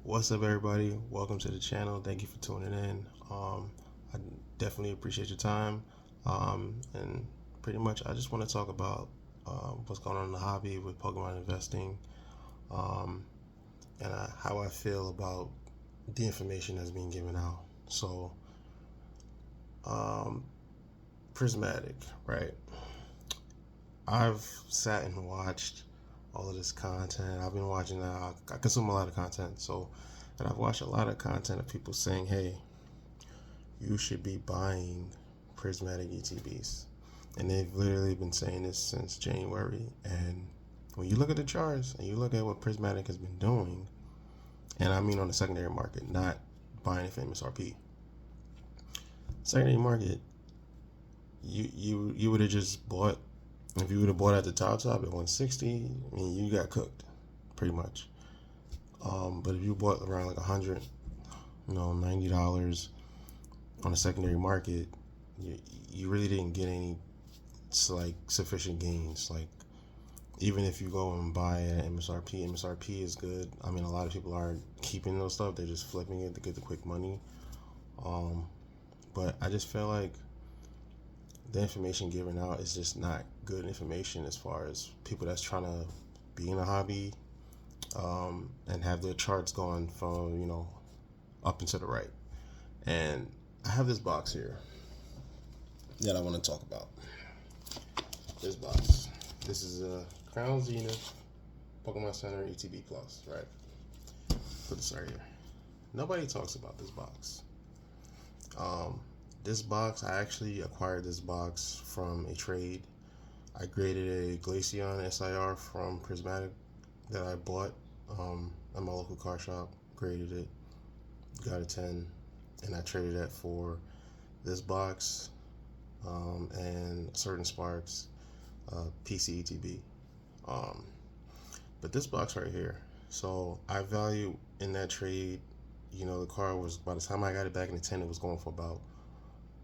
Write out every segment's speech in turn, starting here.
What's up, everybody? Welcome to the channel. Thank you for tuning in. I definitely appreciate your time. And pretty much, I just want to talk about what's going on in the hobby with Pokemon investing, um, and how I feel about the information that's being given out. So, um, prismatic, right? I've sat and watched all of this content. I've been watching that. I consume a lot of content, and I've watched a lot of content of people saying, "Hey, you should be buying prismatic ETBs," and they've literally been saying this since January. And when you look at the charts and you look at what prismatic has been doing, and I mean on the secondary market, not buying it for MSRP. Secondary market, you would have just bought. If you would have bought at the top at 160, I mean, you got cooked, pretty much. But if you bought around like $100, $90 on the secondary market, you really didn't get any like sufficient gains. Like, even if you go and buy at MSRP is good. I mean, a lot of people aren't keeping those stuff; they're just flipping it to get the quick money. But I just feel like the information given out is just not good information as far as people that's trying to be in a hobby, and have their charts going from up and to the right. And I have this box here that I want to talk about. This box. This is a Crown Zenith Pokemon Center ETB Plus, right? Put this right here. Nobody talks about this box. This box, I actually acquired this box from a trade. I graded a Glaceon SIR from Prismatic that I bought at my local car shop. Graded it, got a 10, and I traded that for this box and certain Sparks PC ETB. But this box right here, so I value in that trade, the car was, by the time I got it back in the 10, it was going for about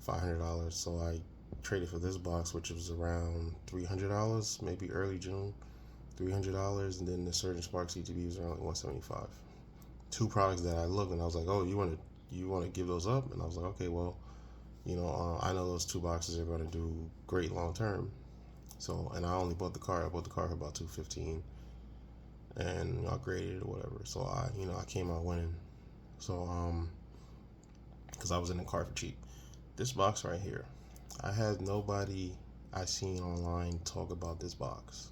$500. So I traded for this box, which was around $300, maybe early June, $300, and then the Surgeon Sparks ETB was around like $175. Two products that I looked and I was like, oh, you want to give those up? And I was like, okay, well, I know those two boxes are going to do great long term. So, and I only bought the car. I bought the car for about $215, and I graded it or whatever. So I came out winning. So because I was in the car for cheap. This box right here, I had nobody I seen online talk about this box,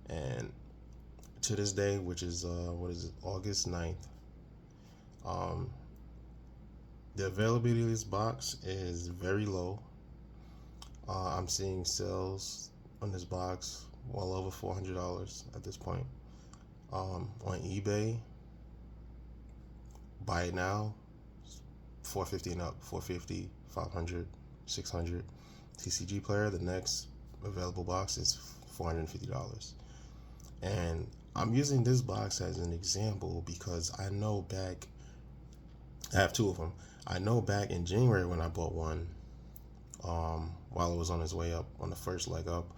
and to this day, which is August 9th, the availability of this box is very low. I'm seeing sales on this box well over $400 at this point. On eBay, buy it now, $450 and up, $450, $500, $600. TCG Player, the next available box is $450. And I'm using this box as an example because I know I have two of them. I know back in January when I bought one, while it was on its way up, on the first leg up,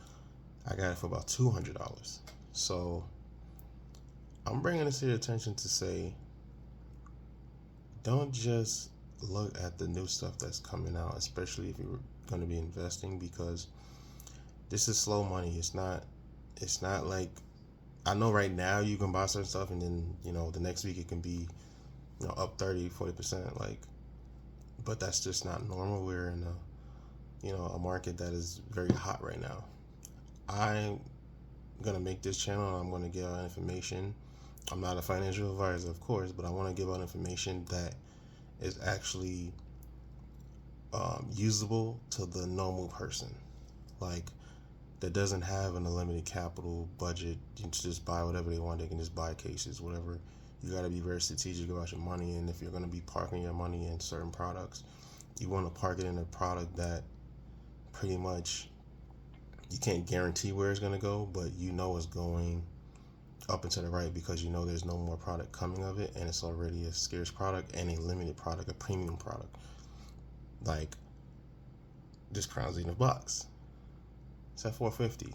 I got it for about $200. So I'm bringing this to your attention to say, don't just look at the new stuff that's coming out, especially if you're going to be investing, because this is slow money. It's not like, I know right now you can buy certain stuff and then the next week it can be up 30-40%, like, but that's just not normal. We're in a market that is very hot right now. I'm gonna make this channel and I'm gonna give out information. I'm not a financial advisor, of course, but I want to give out information that is actually usable to the normal person, like, that doesn't have an unlimited capital budget to just buy whatever they want. They can just buy cases, whatever. You got to be very strategic about your money, and if you're going to be parking your money in certain products, you want to park it in a product that pretty much you can't guarantee where it's going to go, but it's going up and to the right, because there's no more product coming of it, and it's already a scarce product and a limited product, a premium product, like this Crown Zenith box. It's at $450.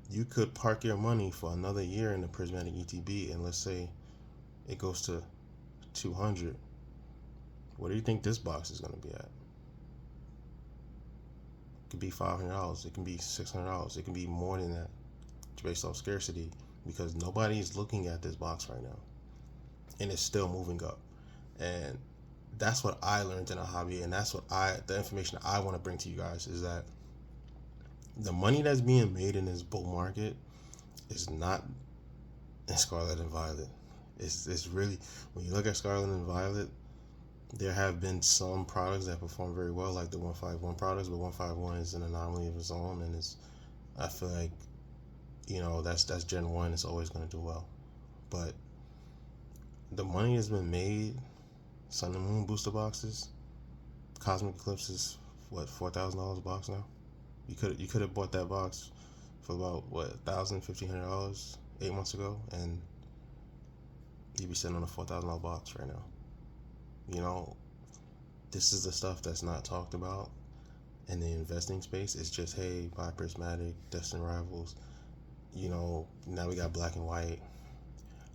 You could park your money for another year in the prismatic ETB, and let's say it goes to $200. What do you think this box is going to be at? It could be $500. It can be $600. It can be more than that, based off scarcity, because nobody's looking at this box right now, and it's still moving up. And that's what I learned in a hobby, and that's what the information I want to bring to you guys is that the money that's being made in this bull market is not in Scarlet and Violet. It's really, when you look at Scarlet and Violet, there have been some products that perform very well, like the 151 products, but 151 is an anomaly of its own, and I feel like, that's Gen 1, it's always going to do well. But the money has been made. Sun and Moon booster boxes, Cosmic Eclipse is what, $4,000 a box now. You could have bought that box for about $1,000-$1,500 8 months ago, and you'd be sitting on a $4,000 box right now. This is the stuff that's not talked about in the investing space. It's just, hey, buy Prismatic, Destined Rivals. Now we got Black and White.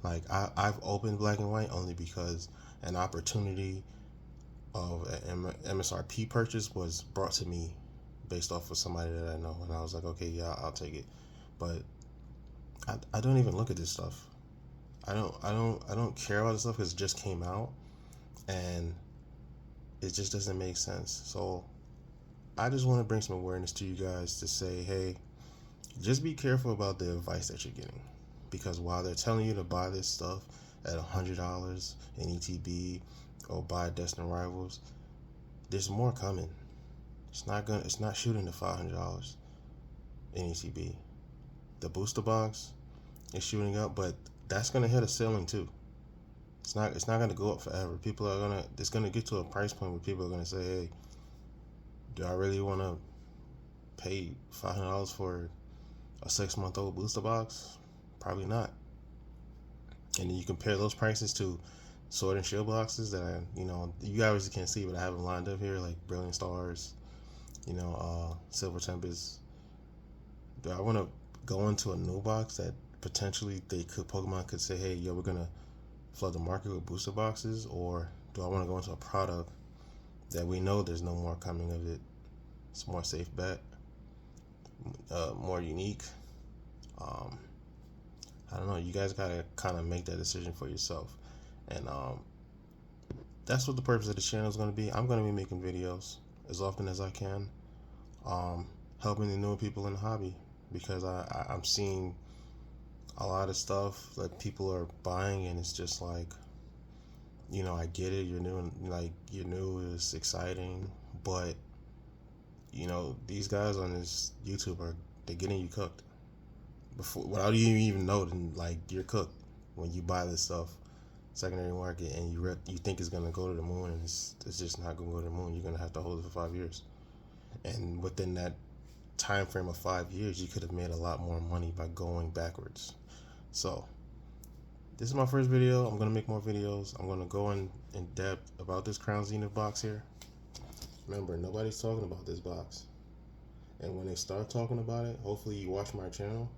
Like, I've opened Black and White only because an opportunity of an MSRP purchase was brought to me based off of somebody that I know, and I was like, okay, yeah, I'll take it. But I don't even look at this stuff. I don't care about this stuff because it just came out, and it just doesn't make sense. So I just want to bring some awareness to you guys to say, hey, just be careful about the advice that you're getting, because while they're telling you to buy this stuff at $100 in ETB or buy Destined Rivals, there's more coming. It's not shooting to $500 in ETB. The booster box is shooting up, but that's gonna hit a ceiling too. It's not gonna go up forever. It's gonna get to a price point where people are gonna say, hey, do I really want to pay $500 for a 6-month-old booster box? Probably not. And then you compare those prices to Sword and Shield boxes that you guys can't see, but I have them lined up here, like Brilliant Stars, Silver Tempest. Do I want to go into a new box that potentially Pokemon could say, hey, yo, we're gonna flood the market with booster boxes? Or do I want to go into a product that we know there's no more coming of it? It's a more safe bet, more unique. I don't know. You guys gotta kind of make that decision for yourself, and that's what the purpose of the channel is going to be. I'm going to be making videos as often as I can, helping the new people in the hobby, because I'm seeing a lot of stuff that people are buying, and it's just like, I get it. You're new, it's exciting, but these guys on this YouTube they're getting you cooked without you even know. Like, you're cooked when you buy this stuff secondary market, and you think it's gonna go to the moon, and it's just not gonna go to the moon. You're gonna have to hold it for 5 years, and within that time frame of 5 years, you could have made a lot more money by going backwards. So this is my first video. I'm gonna make more videos. I'm gonna go in depth about this Crown Zenith box here. Remember, nobody's talking about this box, and when they start talking about it, hopefully you watch my channel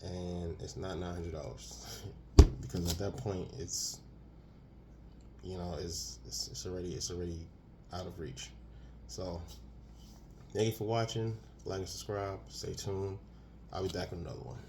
and it's not $900, because at that point it's already out of reach. So thank you for watching. Like and subscribe. Stay tuned. I'll be back with another one.